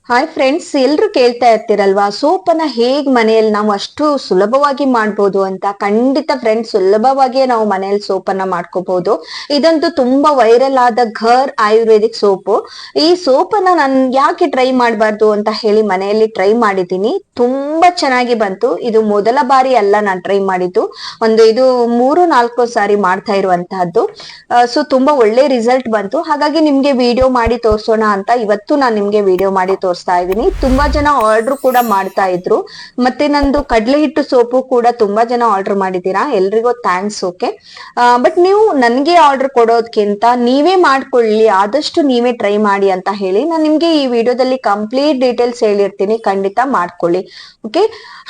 Hi friends, ಎಲ್ರು ಕೇಳ್ತಾ ಇರ್ತೀರಲ್ವಾ ಸೋಪನ್ನ ಹೇಗ್ ಮನೆಯಲ್ಲಿ ನಾವು ಅಷ್ಟು ಸುಲಭವಾಗಿ ಮಾಡ್ಬೋದು ಅಂತ. ಖಂಡಿತ ಫ್ರೆಂಡ್ಸ್, ಸುಲಭವಾಗಿ ನಾವು ಮನೆಯಲ್ಲಿ ಸೋಪನ್ನ ಮಾಡ್ಕೋಬಹುದು. ಇದಂತೂ ತುಂಬಾ ವೈರಲ್ ಆದ ಘರ್ ಆಯುರ್ವೇದಿಕ್ ಸೋಪು. ಈ ಸೋಪನ್ನ ನಾನು ಯಾಕೆ ಟ್ರೈ ಮಾಡಬಾರ್ದು ಅಂತ ಹೇಳಿ ಮನೆಯಲ್ಲಿ ಟ್ರೈ ಮಾಡಿದ್ದೀನಿ. ತುಂಬಾ ಚೆನ್ನಾಗಿ ಬಂತು. ಇದು ಮೊದಲ ಬಾರಿ ಅಲ್ಲ ನಾನು ಟ್ರೈ ಮಾಡಿದ್ದು, ಇದು 3-4 ಸಾರಿ ಮಾಡ್ತಾ ಇರುವಂತಹದ್ದು. ಸೊ ತುಂಬಾ ಒಳ್ಳೆ ರಿಸಲ್ಟ್ ಬಂತು. ಹಾಗಾಗಿ ನಿಮ್ಗೆ ವಿಡಿಯೋ ಮಾಡಿ ತೋರ್ಸೋಣ ಅಂತ ಇವತ್ತು ನಾನು ನಿಮ್ಗೆ ವಿಡಿಯೋ ಮಾಡಿ ತೋರಿಸ್ತಾ ಇದ್ದೀನಿ. ತುಂಬಾ ಜನ ಆರ್ಡರ್ ಕೂಡ ಮಾಡ್ತಾ ಇದ್ರು. ಮತ್ತೆ ನಂದು ಕಡಲೆ ಹಿಟ್ಟು ಸೋಪು ಕೂಡ ತುಂಬಾ ಜನ ಆರ್ಡರ್ ಮಾಡಿದೀರಾ, ಎಲ್ರಿಗೂ ಥ್ಯಾಂಕ್ಸ್. ಓಕೆ, ಬಟ್ ನೀವು ನನ್ಗೆ ಆರ್ಡರ್ ಕೊಡೋದ್ಕಿಂತ ನೀವೇ ಮಾಡ್ಕೊಳ್ಳಿ, ಆದಷ್ಟು ನೀವೇ ಟ್ರೈ ಮಾಡಿ ಅಂತ ಹೇಳಿ ನಾನು ನಿಮ್ಗೆ ಈ ವಿಡಿಯೋದಲ್ಲಿ ಕಂಪ್ಲೀಟ್ ಡೀಟೇಲ್ಸ್ ಹೇಳಿರ್ತೀನಿ. ಖಂಡಿತ ಮಾಡ್ಕೊಳ್ಳಿ. ಓಕೆ,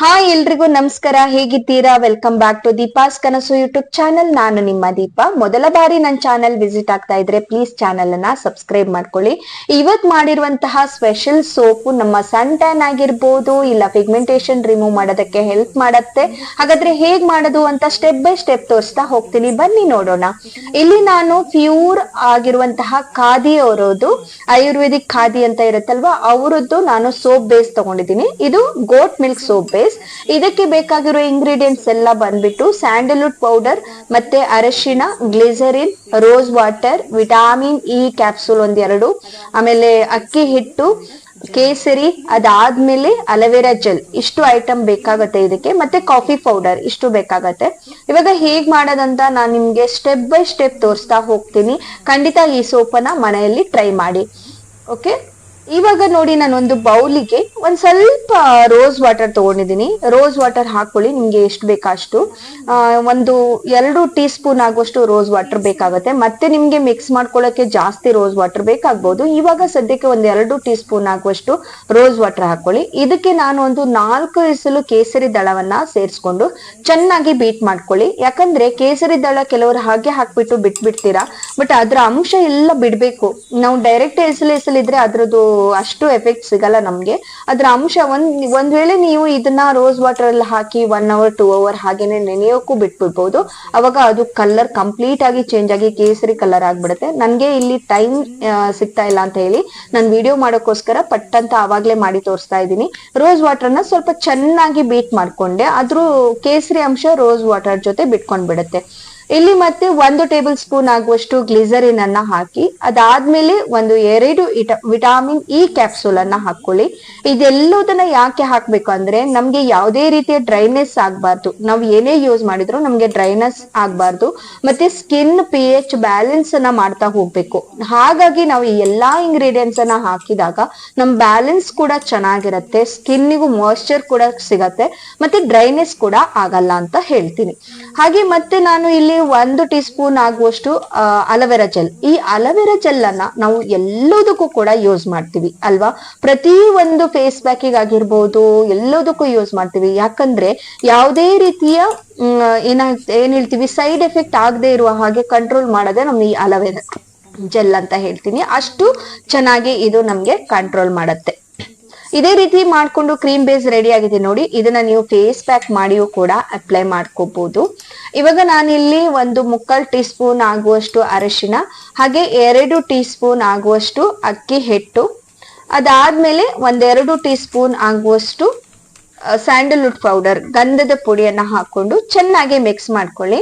ಹಾಯ್ ಎಲ್ರಿಗೂ ನಮಸ್ಕಾರ, ಹೇಗಿದ್ದೀರಾ? ವೆಲ್ಕಮ್ ಬ್ಯಾಕ್ ಟು ದೀಪಾಸ್ ಕನಸು ಯೂಟ್ಯೂಬ್ ಚಾನಲ್. ನಾನು ನಿಮ್ಮ ದೀಪಾ. ಮೊದಲ ಬಾರಿ ನನ್ನ ಚಾನಲ್ ವಿಸಿಟ್ ಆಗ್ತಾ ಇದ್ರೆ ಪ್ಲೀಸ್ ಚಾನಲ್ ಅನ್ನ ಸಬ್ಸ್ಕ್ರೈಬ್ ಮಾಡ್ಕೊಳ್ಳಿ. ಇವತ್ ಮಾಡಿರುವಂತಹ ಸ್ಪೆಷಲ್ ಸೋಪು ನಮ್ಮ ಸನ್ ಟ್ಯಾನ್ ಆಗಿರ್ಬೋದು, ಇಲ್ಲ ಪಿಗ್ಮೆಂಟೇಶನ್ ರಿಮೂವ್ ಮಾಡೋದಕ್ಕೆ ಹೆಲ್ಪ್ ಮಾಡತ್ತೆ. ಹಾಗಾದ್ರೆ ಹೇಗ್ ಮಾಡೋದು ಅಂತ ಸ್ಟೆಪ್ ಬೈ ಸ್ಟೆಪ್ ತೋರಿಸ್ತಾ ಹೋಗ್ತೀನಿ, ಬನ್ನಿ ನೋಡೋಣ. ಇಲ್ಲಿ ನಾನು ಪ್ಯೂರ್ ಆಗಿರುವಂತಹ ಖಾದಿ ಅವರದ್ದು, ಆಯುರ್ವೇದಿಕ್ ಖಾದಿ ಅಂತ ಇರುತ್ತಲ್ವಾ, ಅವರದ್ದು ನಾನು ಸೋಪ್ ಬೇಸ್ ತಗೊಂಡಿದ್ದೀನಿ. ಇದು ಗೋಟ್ ಮಿಲ್ಕ್ ಸೋಪ್ ಬೇಸ್. ಇದಕ್ಕೆ ಬೇಕಾಗಿರೋ ಇಂಗ್ರೀಡಿಯೆಂಟ್ಸ್ ಎಲ್ಲ ಬಂದ್ಬಿಟ್ಟು ಸ್ಯಾಂಡಲ್ವುಡ್ ಪೌಡರ್, ಮತ್ತೆ ಅರಶಿನ, glycerine, rose water, vitamin E capsule 1-2, ಆಮೇಲೆ ಅಕ್ಕಿ ಹಿಟ್ಟು, ಕೇಸರಿ, ಅದಾದ್ಮೇಲೆ ಅಲೋವೆರಾ ಜೆಲ್. ಇಷ್ಟು ಐಟಮ್ ಬೇಕಾಗತ್ತೆ ಇದಕ್ಕೆ. ಮತ್ತೆ ಕಾಫಿ ಪೌಡರ್, ಇಷ್ಟು ಬೇಕಾಗತ್ತೆ. ಇವಾಗ ಹೇಗ್ ಮಾಡೋದಂತ ನಾನು ನಿಮ್ಗೆ ಸ್ಟೆಪ್ ಬೈ ಸ್ಟೆಪ್ ತೋರಿಸ್ತಾ ಹೋಗ್ತೀನಿ. ಖಂಡಿತ ಈ ಸೋಪನ್ನ ಮನೆಯಲ್ಲಿ ಟ್ರೈ ಮಾಡಿ. ಓಕೆ, ಇವಾಗ ನೋಡಿ, ನಾನು ಒಂದು ಬೌಲಿಗೆ ಒಂದ್ ಸ್ವಲ್ಪ ರೋಸ್ ವಾಟರ್ ತಗೊಂಡಿದ್ದೀನಿ. ರೋಸ್ ವಾಟರ್ ಹಾಕೊಳ್ಳಿ, ನಿಮ್ಗೆ ಎಷ್ಟು ಬೇಕಾ ಅಷ್ಟು. 2 ಟೀ ಸ್ಪೂನ್ ಆಗುವಷ್ಟು ರೋಸ್ ವಾಟರ್ ಬೇಕಾಗುತ್ತೆ. ಮತ್ತೆ ನಿಮ್ಗೆ ಮಿಕ್ಸ್ ಮಾಡ್ಕೊಳ್ಳೋಕೆ ಜಾಸ್ತಿ ರೋಸ್ ವಾಟರ್ ಬೇಕಾಗ್ಬೋದು. ಇವಾಗ ಸದ್ಯಕ್ಕೆ 2 ಟೀ ಸ್ಪೂನ್ ಆಗುವಷ್ಟು ರೋಸ್ ವಾಟರ್ ಹಾಕೊಳ್ಳಿ. ಇದಕ್ಕೆ ನಾನು 4 ಇಸಲು ಕೇಸರಿ ದಳವನ್ನ ಸೇರಿಸ್ಕೊಂಡು ಚೆನ್ನಾಗಿ ಬೀಟ್ ಮಾಡ್ಕೊಳ್ಳಿ. ಯಾಕಂದ್ರೆ ಕೇಸರಿ ದಳ ಕೆಲವರು ಹಾಗೆ ಹಾಕ್ಬಿಟ್ಟು ಬಿಟ್ಬಿಡ್ತೀರಾ, ಬಟ್ ಅದ್ರ ಅಂಶ ಎಲ್ಲ ಬಿಡ್ಬೇಕು. ನಾವು ಡೈರೆಕ್ಟ್ ಎಸಲಿದ್ರೆ ಅದ್ರದ್ದು ಅಷ್ಟು ಎಫೆಕ್ಟ್ ಸಿಗಲ್ಲ ನಮ್ಗೆ. ಅದ್ರ ಅಂಶ ಒಂದ್ ವೇಳೆ ನೀವು ಇದನ್ನ ರೋಸ್ ವಾಟರ್ ಅಲ್ಲಿ ಹಾಕಿ 1 ಅವರ್ 2 ಅವರ್ ಹಾಗೇನೆ ನೆನೆಯೋಕ್ಕೂ ಬಿಟ್ಬಿಡ್ಬೋದು. ಅವಾಗ ಅದು ಕಲರ್ ಕಂಪ್ಲೀಟ್ ಆಗಿ ಚೇಂಜ್ ಆಗಿ ಕೇಸರಿ ಕಲರ್ ಆಗ್ಬಿಡುತ್ತೆ. ನನ್ಗೆ ಇಲ್ಲಿ ಟೈಮ್ ಸಿಗ್ತಾ ಇಲ್ಲ ಅಂತ ಹೇಳಿ ನಾನು ವಿಡಿಯೋ ಮಾಡೋಕ್ಕೋಸ್ಕರ ಪಟ್ಟಂತ ಆವಾಗ್ಲೇ ಮಾಡಿ ತೋರಿಸ್ತಾ ಇದ್ದೀನಿ. ರೋಸ್ ವಾಟರ್ನ ಸ್ವಲ್ಪ ಚೆನ್ನಾಗಿ ಬೀಟ್ ಮಾಡ್ಕೊಂಡೆ, ಅದ್ರ ಕೇಸರಿ ಅಂಶ ರೋಸ್ ವಾಟರ್ ಜೊತೆ ಬಿಟ್ಕೊಂಡ್ ಬಿಡುತ್ತೆ. ಇಲ್ಲಿ ಮತ್ತೆ 1 ಟೇಬಲ್ ಸ್ಪೂನ್ ಆಗುವಷ್ಟು ಗ್ಲಿಸರಿನ್ ಅನ್ನ ಹಾಕಿ, ಅದಾದ್ಮೇಲೆ 2 ವಿಟಾಮಿನ್ ಇ ಕ್ಯಾಪ್ಸೂಲ್ ಅನ್ನ ಹಾಕೊಳ್ಳಿ. ಇದೆಲ್ಲದನ್ನ ಯಾಕೆ ಹಾಕ್ಬೇಕು ಅಂದ್ರೆ, ನಮ್ಗೆ ಯಾವುದೇ ರೀತಿಯ ಡ್ರೈನೆಸ್ ಆಗ್ಬಾರ್ದು. ನಾವು ಏನೇ ಯೂಸ್ ಮಾಡಿದ್ರು ನಮ್ಗೆ ಡ್ರೈನೆಸ್ ಆಗ್ಬಾರ್ದು. ಮತ್ತೆ ಸ್ಕಿನ್ pH ಬ್ಯಾಲೆನ್ಸ್ ಅನ್ನ ಮಾಡ್ತಾ ಹೋಗ್ಬೇಕು. ಹಾಗಾಗಿ ನಾವು ಈ ಎಲ್ಲಾ ಇಂಗ್ರೀಡಿಯೆಂಟ್ಸ್ ಅನ್ನ ಹಾಕಿದಾಗ ನಮ್ ಬ್ಯಾಲೆನ್ಸ್ ಕೂಡ ಚೆನ್ನಾಗಿರತ್ತೆ, ಸ್ಕಿನ್ನಿಗೂ ಮಾಯಿಶ್ಚರ್ ಕೂಡ ಸಿಗತ್ತೆ, ಮತ್ತೆ ಡ್ರೈನೆಸ್ ಕೂಡ ಆಗಲ್ಲ ಅಂತ ಹೇಳ್ತೀನಿ. ಹಾಗೆ ಮತ್ತೆ ನಾನು ಇಲ್ಲಿ 1 ಟೀ ಸ್ಪೂನ್ ಆಗುವಷ್ಟು ಅಲೋವೆರಾ ಜೆಲ್. ಈ ಅಲೋವೆರಾ ಜೆಲ್ ಅನ್ನ ನಾವು ಎಲ್ಲದಕ್ಕೂ ಕೂಡ ಯೂಸ್ ಮಾಡ್ತೀವಿ ಅಲ್ವಾ. ಪ್ರತಿ ಒಂದು ಫೇಸ್ ಪ್ಯಾಕಿಗೆ ಆಗಿರ್ಬೋದು, ಎಲ್ಲದಕ್ಕೂ ಯೂಸ್ ಮಾಡ್ತೀವಿ. ಯಾಕಂದ್ರೆ ಯಾವುದೇ ರೀತಿಯ ಏನ್ ಹೇಳ್ತೀವಿ, ಸೈಡ್ ಎಫೆಕ್ಟ್ ಆಗದೆ ಇರುವ ಹಾಗೆ ಕಂಟ್ರೋಲ್ ಮಾಡೋದೇ ನಮ್ ಈ ಅಲೋವೆರಾ ಜೆಲ್ ಅಂತ ಹೇಳ್ತೀನಿ. ಅಷ್ಟು ಚೆನ್ನಾಗಿ ಇದು ನಮ್ಗೆ ಕಂಟ್ರೋಲ್ ಮಾಡತ್ತೆ. ಇದೇ ರೀತಿ ಮಾಡ್ಕೊಂಡು ಕ್ರೀಮ್ ಬೇಸ್ ರೆಡಿ ಆಗಿದೆ ನೋಡಿ. ಇದನ್ನ ನೀವು ಫೇಸ್ ಪ್ಯಾಕ್ ಮಾಡಿಯೂ ಕೂಡ ಅಪ್ಲೈ ಮಾಡ್ಕೋಬಹುದು. ಇವಾಗ ನಾನಿಲ್ಲಿ 1/4 ಟೀ ಸ್ಪೂನ್ ಆಗುವಷ್ಟು ಅರಶಿನ, ಹಾಗೆ 2 ಟೀ ಸ್ಪೂನ್ ಆಗುವಷ್ಟು ಅಕ್ಕಿ ಹಿಟ್ಟು, ಅದಾದ್ಮೇಲೆ 1-2 ಟೀ ಸ್ಪೂನ್ ಆಗುವಷ್ಟು ಸ್ಯಾಂಡಲ್ವುಡ್ ಪೌಡರ್, ಗಂಧದ ಪುಡಿಯನ್ನ ಹಾಕೊಂಡು ಚೆನ್ನಾಗಿ ಮಿಕ್ಸ್ ಮಾಡ್ಕೊಳ್ಳಿ.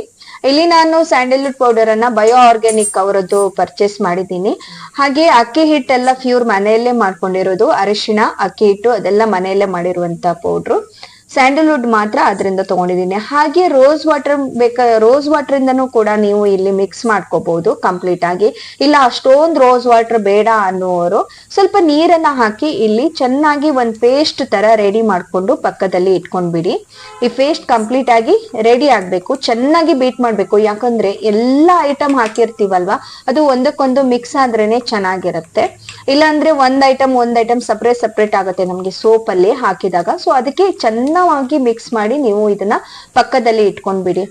ಇಲ್ಲಿ ನಾನು ಸ್ಯಾಂಡಲ್ವುಡ್ ಪೌಡರ್ ಅನ್ನ ಬಯೋ ಆರ್ಗ್ಯಾನಿಕ್ ಅವರದ್ದು ಪರ್ಚೇಸ್ ಮಾಡಿದ್ದೀನಿ. ಹಾಗೆ ಅಕ್ಕಿ ಹಿಟ್ಟೆಲ್ಲ ಪ್ಯೂರ್ ಮನೆಯಲ್ಲೇ ಮಾಡ್ಕೊಂಡಿರೋದು. ಅರಿಶಿಣ, ಅಕ್ಕಿ ಹಿಟ್ಟು ಅದೆಲ್ಲ ಮನೆಯಲ್ಲೇ ಮಾಡಿರುವಂತ ಪೌಡ್ರು. ಸ್ಯಾಂಡಲ್ವುಡ್ ಮಾತ್ರ ಅದರಿಂದ ತಗೊಂಡಿದ್ದೀನಿ. ಹಾಗೆ ರೋಸ್ ವಾಟರ್ ರೋಸ್ ವಾಟರ್ ಇಂದನೂ ಕೂಡ ನೀವು ಇಲ್ಲಿ ಮಿಕ್ಸ್ ಮಾಡ್ಕೋಬಹುದು ಕಂಪ್ಲೀಟ್ ಆಗಿ. ಇಲ್ಲ ಅಷ್ಟೊಂದು ರೋಸ್ ವಾಟರ್ ಬೇಡ ಅನ್ನುವರು ಸ್ವಲ್ಪ ನೀರನ್ನ ಹಾಕಿ ಇಲ್ಲಿ ಚೆನ್ನಾಗಿ ಒಂದ್ ಪೇಸ್ಟ್ ತರ ರೆಡಿ ಮಾಡ್ಕೊಂಡು ಪಕ್ಕದಲ್ಲಿ ಇಟ್ಕೊಂಡ್ಬಿಡಿ. ಈ ಪೇಸ್ಟ್ ಕಂಪ್ಲೀಟ್ ಆಗಿ ರೆಡಿ ಆಗ್ಬೇಕು, ಚೆನ್ನಾಗಿ ಬೀಟ್ ಮಾಡ್ಬೇಕು. ಯಾಕಂದ್ರೆ ಎಲ್ಲಾ ಐಟಮ್ ಹಾಕಿರ್ತೀವಲ್ವಾ, ಅದು ಒಂದಕ್ಕೊಂದು ಮಿಕ್ಸ್ ಆದ್ರೇನೆ ಚೆನ್ನಾಗಿರುತ್ತೆ. ಇಲ್ಲಾಂದ್ರೆ ಒಂದ್ ಐಟಮ್ ಸಪ್ರೇಟ್ ಆಗುತ್ತೆ ನಮ್ಗೆ ಸೋಪ್ ಅಲ್ಲಿ ಹಾಕಿದಾಗ. ಸೊ ಅದಕ್ಕೆ ಚೆನ್ನಾಗಿ ಮಿಕ್ಸ್ ಮಾಡಿ ನೀವು ಇದನ್ನ ಪಕ್ಕದಲ್ಲಿ ಇಟ್ಕೊಂಡ್ಬಿಡಿ.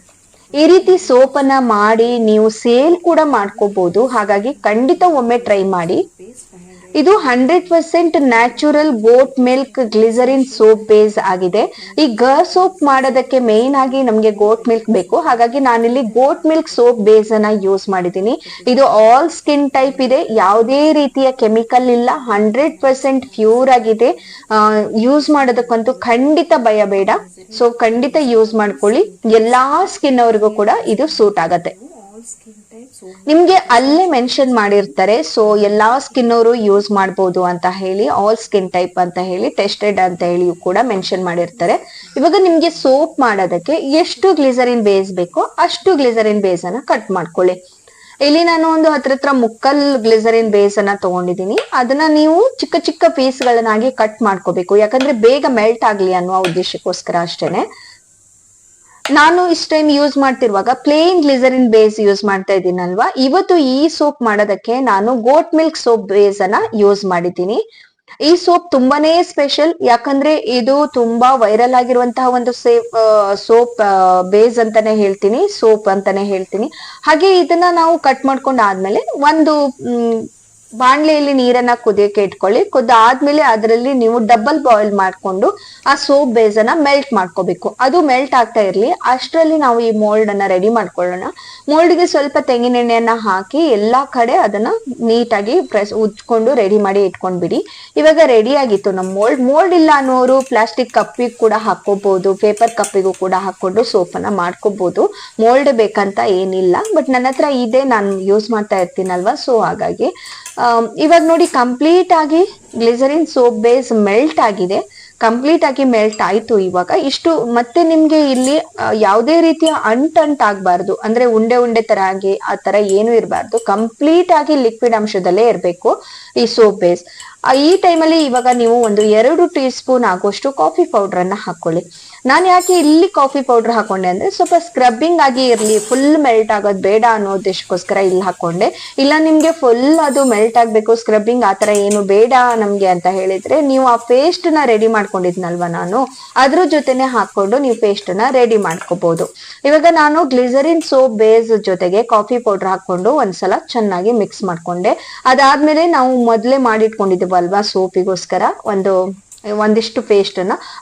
ಈ ರೀತಿ ಸೋಪನ್ನ ಮಾಡಿ ನೀವು ಸೇಲ್ ಕೂಡ ಮಾಡ್ಕೋಬಹುದು. ಹಾಗಾಗಿ ಖಂಡಿತ ಒಮ್ಮೆ ಟ್ರೈ ಮಾಡಿ. ಇದು 100% natural goat milk glycerin soap base ಆಗಿದೆ. ಈ ಸೋಪ್ ಮಾಡೋದಕ್ಕೆ ಮೇನ್ ಆಗಿ ನಮ್ಗೆ ಗೋಟ್ ಮಿಲ್ಕ್ ಬೇಕು. ಹಾಗಾಗಿ ನಾನಿಲ್ಲಿ ಗೋಟ್ ಮಿಲ್ಕ್ ಸೋಪ್ ಬೇಸ್ ಅನ್ನ ಯೂಸ್ ಮಾಡಿದೀನಿ. ಇದು ಆಲ್ ಸ್ಕಿನ್ ಟೈಪ್ ಇದೆ, ಯಾವುದೇ ರೀತಿಯ ಕೆಮಿಕಲ್ ಇಲ್ಲ, 100% ಪ್ಯೂರ್ ಆಗಿದೆ. ಯೂಸ್ ಮಾಡೋದಕ್ಕಂತೂ ಖಂಡಿತ ಭಯ ಬೇಡ. ಸೊ ಖಂಡಿತ ಯೂಸ್ ಮಾಡ್ಕೊಳ್ಳಿ, ಎಲ್ಲಾ ಸ್ಕಿನ್ ಅವ್ರಿಗೂ ಕೂಡ ಇದು ಸೂಟ್ ಆಗತ್ತೆ. ನಿಮ್ಗೆ ಅಲ್ಲೇ ಮೆನ್ಷನ್ ಮಾಡಿರ್ತಾರೆ, ಸೊ ಎಲ್ಲಾ ಸ್ಕಿನ್ ಅವರು ಯೂಸ್ ಮಾಡಬಹುದು ಅಂತ ಹೇಳಿ, ಆಲ್ ಸ್ಕಿನ್ ಟೈಪ್ ಅಂತ ಹೇಳಿ, ಟೆಸ್ಟೆಡ್ ಅಂತ ಹೇಳಿ ಕೂಡ ಮೆನ್ಷನ್ ಮಾಡಿರ್ತಾರೆ. ಇವಾಗ ನಿಮ್ಗೆ ಸೋಪ್ ಮಾಡೋದಕ್ಕೆ ಎಷ್ಟು ಗ್ಲಿಸರಿನ್ ಬೇಸ್ ಬೇಕೋ ಅಷ್ಟು ಗ್ಲಿಸರಿನ್ ಬೇಸ್ ಅನ್ನ ಕಟ್ ಮಾಡ್ಕೊಳ್ಳಿ. ಇಲ್ಲಿ ನಾನು ಒಂದು ಹತ್ರ ಮುಕ್ಕಲ್ ಗ್ಲಿಸರಿನ್ ಬೇಸ್ ಅನ್ನ ತಗೊಂಡಿದೀನಿ. ಅದನ್ನ ನೀವು ಚಿಕ್ಕ ಚಿಕ್ಕ ಪೀಸ್ ಗಳನ್ನಾಗಿ ಕಟ್ ಮಾಡ್ಕೋಬೇಕು, ಯಾಕಂದ್ರೆ ಬೇಗ ಮೆಲ್ಟ್ ಆಗ್ಲಿ ಅನ್ನೋ ಉದ್ದೇಶಕ್ಕೋಸ್ಕರ ಅಷ್ಟೇನೆ. ನಾನು ಇಷ್ಟ ಟೈಮ್ ಯೂಸ್ ಮಾಡ್ತಿರುವಾಗ ಪ್ಲೇನ್ ಗ್ಲಿಸರಿನ್ ಬೇಸ್ ಯೂಸ್ ಮಾಡ್ತಾ ಇದ್ದೀನಲ್ವಾ. ಇವತ್ತು ಈ ಸೋಪ್ ಮಾಡೋದಕ್ಕೆ ನಾನು ಗೋಟ್ ಮಿಲ್ಕ್ ಸೋಪ್ ಬೇಸ್ ಅನ್ನ ಯೂಸ್ ಮಾಡಿದ್ದೀನಿ. ಈ ಸೋಪ್ ತುಂಬಾನೇ ಸ್ಪೆಷಲ್, ಯಾಕಂದ್ರೆ ಇದು ತುಂಬಾ ವೈರಲ್ ಆಗಿರುವಂತಹ ಒಂದು ಸೋಪ್ ಬೇಸ್ ಅಂತಾನೆ ಹೇಳ್ತೀನಿ, ಸೋಪ್ ಅಂತಾನೆ ಹೇಳ್ತೀನಿ. ಹಾಗೆ ಇದನ್ನ ನಾವು ಕಟ್ ಮಾಡ್ಕೊಂಡ್ ಆದ್ಮೇಲೆ ಒಂದು ಬಾಣ್ಲೆಯಲ್ಲಿ ನೀರನ್ನ ಕುದಿಯಕ್ಕೆ ಇಟ್ಕೊಳ್ಳಿ. ಕುದ್ದಾದ್ಮೇಲೆ ಅದರಲ್ಲಿ ನೀವು ಡಬಲ್ ಬಾಯ್ಲ್ ಮಾಡ್ಕೊಂಡು ಆ ಸೋಪ್ ಬೇಸ್ ಅನ್ನ ಮೆಲ್ಟ್ ಮಾಡ್ಕೋಬೇಕು. ಅದು ಮೆಲ್ಟ್ ಆಗ್ತಾ ಇರ್ಲಿ, ಅಷ್ಟರಲ್ಲಿ ನಾವು ಈ ಮೋಲ್ಡ್ ಅನ್ನ ರೆಡಿ ಮಾಡ್ಕೊಳ್ಳೋಣ. ಮೋಲ್ಡ್ಗೆ ಸ್ವಲ್ಪ ತೆಂಗಿನೆಣ್ಣೆಯನ್ನ ಹಾಕಿ ಎಲ್ಲಾ ಕಡೆ ಅದನ್ನ ನೀಟಾಗಿ ಉಜ್ಕೊಂಡು ರೆಡಿ ಮಾಡಿ ಇಟ್ಕೊಂಡ್ಬಿಡಿ. ಇವಾಗ ರೆಡಿ ಆಗಿತ್ತು ನಮ್ಮ ಮೋಲ್ಡ್ ಇಲ್ಲ ಅನ್ನೋರು ಪ್ಲಾಸ್ಟಿಕ್ ಕಪ್ಪಿಗೆ ಕೂಡ ಹಾಕೋಬಹುದು, ಪೇಪರ್ ಕಪ್ಪಿಗೂ ಕೂಡ ಹಾಕೊಂಡು ಸೋಪ್ ಅನ್ನ ಮಾಡ್ಕೋಬಹುದು. ಮೋಲ್ಡ್ ಬೇಕಂತ ಏನಿಲ್ಲ, ಬಟ್ ನನ್ನ ಹತ್ರ ಇದೆ, ನಾನು ಯೂಸ್ ಮಾಡ್ತಾ ಇರ್ತೀನಲ್ವಾ. ಸೊ ಹಾಗಾಗಿ ಇವಾಗ ನೋಡಿ ಕಂಪ್ಲೀಟ್ ಆಗಿ ಗ್ಲಿಸರಿನ್ ಸೋಪ್ ಬೇಸ್ ಮೆಲ್ಟ್ ಆಗಿದೆ, ಕಂಪ್ಲೀಟ್ ಆಗಿ ಮೆಲ್ಟ್ ಆಯ್ತು. ಇವಾಗ ಇಷ್ಟು ಮತ್ತೆ ನಿಮ್ಗೆ ಇಲ್ಲಿ ಯಾವುದೇ ರೀತಿಯ ಅಂಟಾಗಬಾರ್ದು, ಅಂದ್ರೆ ಉಂಡೆ ತರ ಆಗಿ ಆ ತರ ಏನು ಇರಬಾರ್ದು, ಕಂಪ್ಲೀಟ್ ಆಗಿ ಲಿಕ್ವಿಡ್ ಅಂಶದಲ್ಲೇ ಇರಬೇಕು ಈ ಸೋಪ್ ಬೇಸ್. ಈ ಟೈಮಲ್ಲಿ ಇವಾಗ ನೀವು ಒಂದು 2 ಟೀ ಸ್ಪೂನ್ ಆಗುವಷ್ಟು ಕಾಫಿ ಪೌಡರ್ ಅನ್ನ ಹಾಕೊಳ್ಳಿ. ನಾನು ಯಾಕೆ ಇಲ್ಲಿ ಕಾಫಿ ಪೌಡರ್ ಹಾಕೊಂಡೆ ಅಂದ್ರೆ ಸ್ವಲ್ಪ ಸ್ಕ್ರಬ್ಬಿಂಗ್ ಆಗಿ ಇರ್ಲಿ, ಫುಲ್ ಮೆಲ್ಟ್ ಆಗೋದು ಬೇಡ ಅನ್ನೋ ಉದ್ದೇಶಕ್ಕೋಸ್ಕರ ಇಲ್ಲಿ ಹಾಕೊಂಡೆ. ಇಲ್ಲ ನಿಮ್ಗೆ ಫುಲ್ ಅದು ಮೆಲ್ಟ್ ಆಗ್ಬೇಕು, ಸ್ಕ್ರಬ್ಬಿಂಗ್ ಆತರ ಏನು ಬೇಡ ನಮ್ಗೆ ಅಂತ ಹೇಳಿದ್ರೆ ನೀವು ಆ ಪೇಸ್ಟ್ ನ ರೆಡಿ ಮಾಡ್ಕೊಂಡಿದ್ನಲ್ವಾ ನಾನು, ಅದ್ರ ಜೊತೆನೆ ಹಾಕೊಂಡು ನೀವು ಪೇಸ್ಟ್ ನ ರೆಡಿ ಮಾಡ್ಕೋಬಹುದು. ಇವಾಗ ನಾನು ಗ್ಲಿಸರಿನ್ ಸೋಪ್ ಬೇಸ್ ಜೊತೆಗೆ ಕಾಫಿ ಪೌಡರ್ ಹಾಕೊಂಡು ಒಂದ್ಸಲ ಚೆನ್ನಾಗಿ ಮಿಕ್ಸ್ ಮಾಡ್ಕೊಂಡೆ. ಅದಾದ್ಮೇಲೆ ನಾವು ಮೊದ್ಲೇ ಮಾಡಿಟ್ಕೊಂಡಿದ್ವಲ್ವಾ ಸೋಪಿಗೋಸ್ಕರ ಒಂದಿಷ್ಟು ಪೇಸ್ಟ್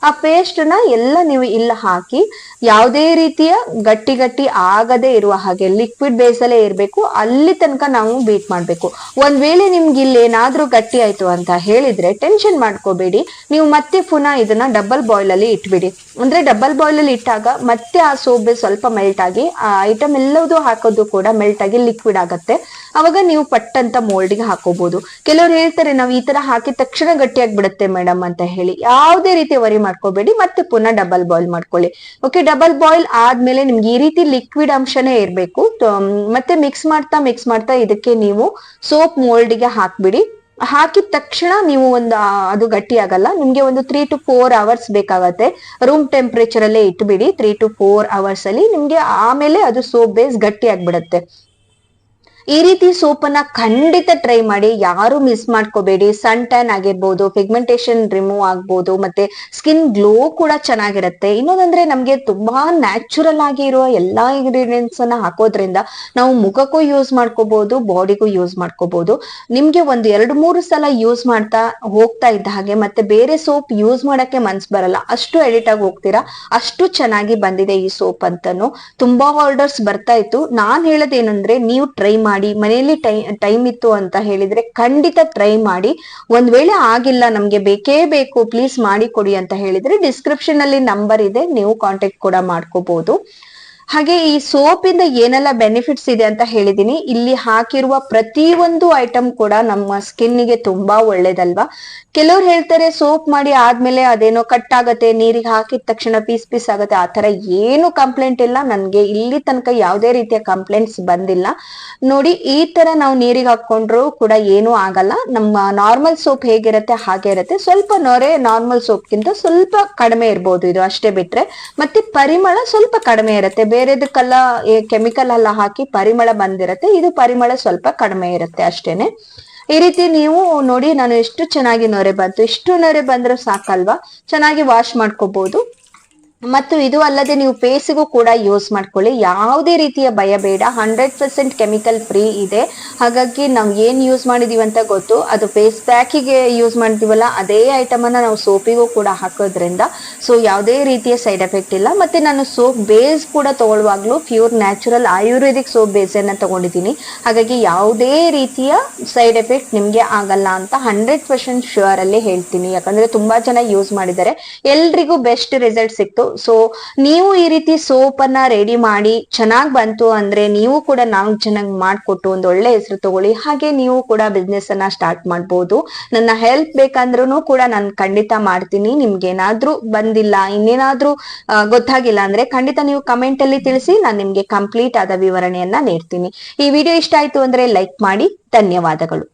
ಆ ಪೇಸ್ಟ್ ಎಲ್ಲ ನೀವು ಇಲ್ಲ ಹಾಕಿ ಯಾವುದೇ ರೀತಿಯ ಗಟ್ಟಿ ಆಗದೆ ಇರುವ ಹಾಗೆ ಲಿಕ್ವಿಡ್ ಬೇಸಲ್ಲೇ ಇರ್ಬೇಕು, ಅಲ್ಲಿ ತನಕ ನಾವು ಬೀಟ್ ಮಾಡ್ಬೇಕು. ಒಂದ್ ವೇಳೆ ನಿಮ್ಗೆ ಇಲ್ಲಿ ಏನಾದ್ರೂ ಗಟ್ಟಿ ಆಯ್ತು ಅಂತ ಹೇಳಿದ್ರೆ ಟೆನ್ಷನ್ ಮಾಡ್ಕೋಬೇಡಿ, ನೀವು ಮತ್ತೆ ಪುನಃ ಇದನ್ನ ಡಬಲ್ ಬಾಯ್ಲ್ ಅಲ್ಲಿ ಇಟ್ಬಿಡಿ. ಅಂದ್ರೆ ಡಬಲ್ ಬಾಯ್ಲ್ ಅಲ್ಲಿ ಇಟ್ಟಾಗ ಮತ್ತೆ ಆ ಸೋಪ್ ಬೇಸ್ ಸ್ವಲ್ಪ ಮೆಲ್ಟ್ ಆಗಿ ಆ ಐಟಮ್ ಎಲ್ಲದೂ ಹಾಕೋದು ಕೂಡ ಮೆಲ್ಟ್ ಆಗಿ ಲಿಕ್ವಿಡ್ ಆಗತ್ತೆ. ಅವಾಗ ನೀವು ಪಟ್ಟಂತ ಮೋಲ್ಡ್ಗೆ ಹಾಕೋಬಹುದು. ಕೆಲವ್ರು ಹೇಳ್ತಾರೆ ನಾವು ಈ ತರ ಹಾಕಿದ ತಕ್ಷಣ ಗಟ್ಟಿಯಾಗಿ ಬಿಡುತ್ತೆ ಮೇಡಮ್ ಅಂತ ಹೇಳಿ, ಯಾವುದೇ ರೀತಿ ವರಿ ಮಾಡ್ಕೋಬೇಡಿ, ಮತ್ತೆ ಪುನಃ ಡಬಲ್ ಬಾಯ್ಲ್ ಮಾಡ್ಕೊಳ್ಳಿ. ಓಕೆ, ಡಬಲ್ ಬಾಯ್ಲ್ ಆದ್ಮೇಲೆ ನಿಮ್ಗೆ ಈ ರೀತಿ ಲಿಕ್ವಿಡ್ ಅಂಶನೇ ಇರ್ಬೇಕು. ಮತ್ತೆ ಮಿಕ್ಸ್ ಮಾಡ್ತಾ ಇದಕ್ಕೆ ನೀವು ಸೋಪ್ ಮೋಲ್ಡ್ಗೆ ಹಾಕ್ಬಿಡಿ. ಹಾಕಿದ ತಕ್ಷಣ ನೀವು ಅದು ಗಟ್ಟಿ ಆಗಲ್ಲ, ನಿಮ್ಗೆ ಒಂದು 3 to 4 ಅವರ್ಸ್ ಬೇಕಾಗತ್ತೆ. ರೂಮ್ ಟೆಂಪರೇಚರ್ ಅಲ್ಲೇ ಇಟ್ಬಿಡಿ 3 to 4 ಅವರ್ಸ್ ಅಲ್ಲಿ, ನಿಮ್ಗೆ ಆಮೇಲೆ ಅದು ಸೋಪ್ ಬೇಸ್ ಗಟ್ಟಿ ಆಗ್ಬಿಡತ್ತೆ. ಈ ರೀತಿ ಸೋಪ್ ಅನ್ನ ಖಂಡಿತ ಟ್ರೈ ಮಾಡಿ, ಯಾರು ಮಿಸ್ ಮಾಡ್ಕೋಬೇಡಿ. ಸನ್ ಟ್ಯಾನ್ ಆಗಿರ್ಬೋದು, ಪಿಗ್ಮೆಂಟೇಶನ್ ರಿಮೂವ್ ಆಗ್ಬೋದು, ಮತ್ತೆ ಸ್ಕಿನ್ ಗ್ಲೋ ಕೂಡ ಚೆನ್ನಾಗಿರುತ್ತೆ. ಇನ್ನೊಂದಂದ್ರೆ ನಮ್ಗೆ ತುಂಬಾ ನ್ಯಾಚುರಲ್ ಆಗಿ ಇರುವ ಎಲ್ಲಾ ಇಂಗ್ರೀಡಿಯೆಂಟ್ಸ್ ಅನ್ನ ಹಾಕೋದ್ರಿಂದ ನಾವು ಮುಖಕ್ಕೂ ಯೂಸ್ ಮಾಡ್ಕೋಬಹುದು, ಬಾಡಿಗೂ ಯೂಸ್ ಮಾಡ್ಕೋಬಹುದು. ನಿಮ್ಗೆ 1-2-3 ಸಲ ಯೂಸ್ ಮಾಡ್ತಾ ಹೋಗ್ತಾ ಇದ್ದ ಹಾಗೆ ಮತ್ತೆ ಬೇರೆ ಸೋಪ್ ಯೂಸ್ ಮಾಡಕ್ಕೆ ಮನ್ಸ್ ಬರಲ್ಲ, ಅಷ್ಟು ಎಡಿಟ್ ಆಗಿ ಹೋಗ್ತೀರಾ, ಅಷ್ಟು ಚೆನ್ನಾಗಿ ಬಂದಿದೆ ಈ ಸೋಪ್ ಅಂತಾನು. ತುಂಬಾ ಆರ್ಡರ್ಸ್ ಬರ್ತಾ ಇತ್ತು. ನಾನ್ ಹೇಳೋದೇನಂದ್ರೆ ನೀವು ಟ್ರೈ ಮಾಡಿ, ಮನೆಯಲ್ಲಿ ಟೈಮ್ ಇತ್ತು ಅಂತ ಹೇಳಿದ್ರೆ ಖಂಡಿತ ಟ್ರೈ ಮಾಡಿ. ಒಂದ್ ವೇಳೆ ಆಗಿಲ್ಲ ನಮ್ಗೆ ಬೇಕೇ ಬೇಕು ಪ್ಲೀಸ್ ಮಾಡಿ ಕೊಡಿ ಅಂತ ಹೇಳಿದ್ರೆ ಡಿಸ್ಕ್ರಿಪ್ಷನ್ ಅಲ್ಲಿ ನಂಬರ್ ಇದೆ, ನೀವು ಕಾಂಟ್ಯಾಕ್ಟ್ ಕೂಡ ಮಾಡ್ಕೋಬಹುದು. ಹಾಗೆ ಈ ಸೋಪ್ ಇಂದ ಏನೆಲ್ಲ ಬೆನಿಫಿಟ್ಸ್ ಇದೆ ಅಂತ ಹೇಳಿದೀನಿ. ಇಲ್ಲಿ ಹಾಕಿರುವ ಪ್ರತಿಯೊಂದು ಐಟಮ್ ಕೂಡ ನಮ್ಮ ಸ್ಕಿನ್ ಗೆ ತುಂಬಾ ಒಳ್ಳೇದಲ್ವಾ. ಕೆಲವ್ರು ಹೇಳ್ತಾರೆ ಸೋಪ್ ಮಾಡಿ ಆದ್ಮೇಲೆ ಅದೇನೋ ಕಟ್ ಆಗತ್ತೆ, ನೀರಿಗೆ ಹಾಕಿದ ತಕ್ಷಣ ಪೀಸ್ ಆಗತ್ತೆ, ಆತರ ಏನು ಕಂಪ್ಲೇಂಟ್ ಇಲ್ಲ. ನನ್ಗೆ ಇಲ್ಲಿ ತನಕ ಯಾವುದೇ ರೀತಿಯ ಕಂಪ್ಲೇಂಟ್ಸ್ ಬಂದಿಲ್ಲ. ನೋಡಿ, ಈ ತರ ನಾವು ನೀರಿಗೆ ಹಾಕೊಂಡ್ರು ಕೂಡ ಏನೂ ಆಗಲ್ಲ. ನಮ್ಮ ನಾರ್ಮಲ್ ಸೋಪ್ ಹೇಗಿರತ್ತೆ ಹಾಗೆ ಇರತ್ತೆ, ಸ್ವಲ್ಪ ನೊರೆ ನಾರ್ಮಲ್ ಸೋಪ್ಗಿಂತ ಸ್ವಲ್ಪ ಕಡಿಮೆ ಇರ್ಬೋದು ಇದು, ಅಷ್ಟೇ ಬಿಟ್ರೆ. ಮತ್ತೆ ಪರಿಮಳ ಸ್ವಲ್ಪ ಕಡಿಮೆ ಇರುತ್ತೆ, ಬೇರೆದಕ್ಕೆಲ್ಲ ಕೆಮಿಕಲ್ ಎಲ್ಲ ಹಾಕಿ ಪರಿಮಳ ಬಂದಿರತ್ತೆ, ಇದು ಪರಿಮಳ ಸ್ವಲ್ಪ ಕಡಿಮೆ ಇರುತ್ತೆ ಅಷ್ಟೇನೆ. ಈ ರೀತಿ ನೀವು ನೋಡಿ, ನಾನು ಎಷ್ಟು ಚೆನ್ನಾಗಿ ನೊರೆ ಬಂತು, ಇಷ್ಟು ನೊರೆ ಬಂದ್ರೆ ಸಾಕಲ್ವಾ, ಚೆನ್ನಾಗಿ ವಾಶ್ ಮಾಡ್ಕೋಬಹುದು. ಮತ್ತು ಇದು ಅಲ್ಲದೆ ನೀವು ಫೇಸಿಗೂ ಕೂಡ ಯೂಸ್ ಮಾಡ್ಕೊಳ್ಳಿ, ಯಾವುದೇ ರೀತಿಯ ಭಯ ಬೇಡ. 100% ಕೆಮಿಕಲ್ ಫ್ರೀ ಇದೆ. ಹಾಗಾಗಿ ನಾವು ಏನ್ ಯೂಸ್ ಮಾಡಿದೀವಿ ಅಂತ ಗೊತ್ತು. ಅದು ಫೇಸ್ ಪ್ಯಾಕಿಗೆ ಯೂಸ್ ಮಾಡಿದೀವಲ್ಲ ಅದೇ ಐಟಮ್ ಅನ್ನ ನಾವು ಸೋಪಿಗೂ ಕೂಡ ಹಾಕೋದ್ರಿಂದ ಸೊ ಯಾವುದೇ ರೀತಿಯ ಸೈಡ್ ಎಫೆಕ್ಟ್ ಇಲ್ಲ. ಮತ್ತೆ ನಾನು ಸೋಪ್ ಬೇಸ್ ಕೂಡ ತಗೊಳ್ಳುವಾಗ್ಲೂ pure natural Ayurvedic soap base ಅನ್ನ ತಗೊಂಡಿದ್ದೀನಿ. ಹಾಗಾಗಿ ಯಾವುದೇ ರೀತಿಯ ಸೈಡ್ ಎಫೆಕ್ಟ್ ನಿಮ್ಗೆ ಆಗಲ್ಲ ಅಂತ 100% ಶ್ಯೂರ್ ಅಲ್ಲಿ ಹೇಳ್ತೀನಿ. ಯಾಕಂದ್ರೆ ತುಂಬಾ ಜನ ಯೂಸ್ ಮಾಡಿದ್ದಾರೆ, ಎಲ್ರಿಗೂ ಬೆಸ್ಟ್ ರಿಸಲ್ಟ್ ಸಿಕ್ತು. ಸೊ ನೀವು ಈ ರೀತಿ ಸೋಪ್ ಅನ್ನ ರೆಡಿ ಮಾಡಿ ಚೆನ್ನಾಗ್ ಬಂತು ಅಂದ್ರೆ ನೀವು ಕೂಡ 4 ಜನಕ್ಕೆ ಮಾಡ್ಕೊಟ್ಟು ಒಂದು ಒಳ್ಳೆ ಹೆಸರು ತಗೊಳ್ಳಿ. ಹಾಗೆ ನೀವು ಕೂಡ ಬಿಸ್ನೆಸ್ ಅನ್ನ ಸ್ಟಾರ್ಟ್ ಮಾಡ್ಬೋದು. ನನ್ನ ಹೆಲ್ಪ್ ಬೇಕಂದ್ರೂ ಕೂಡ ನಾನು ಖಂಡಿತ ಮಾಡ್ತೀನಿ. ನಿಮ್ಗೆ ಏನಾದ್ರೂ ಬಂದಿಲ್ಲ, ಇನ್ನೇನಾದ್ರೂ ಗೊತ್ತಾಗಿಲ್ಲ ಅಂದ್ರೆ ಖಂಡಿತ ನೀವು ಕಮೆಂಟ್ ಅಲ್ಲಿ ತಿಳಿಸಿ, ನಾನು ನಿಮ್ಗೆ ಕಂಪ್ಲೀಟ್ ಆದ ವಿವರಣೆಯನ್ನ ನೀಡ್ತೀನಿ. ಈ ವಿಡಿಯೋ ಇಷ್ಟ ಆಯ್ತು ಅಂದ್ರೆ ಲೈಕ್ ಮಾಡಿ. ಧನ್ಯವಾದಗಳು.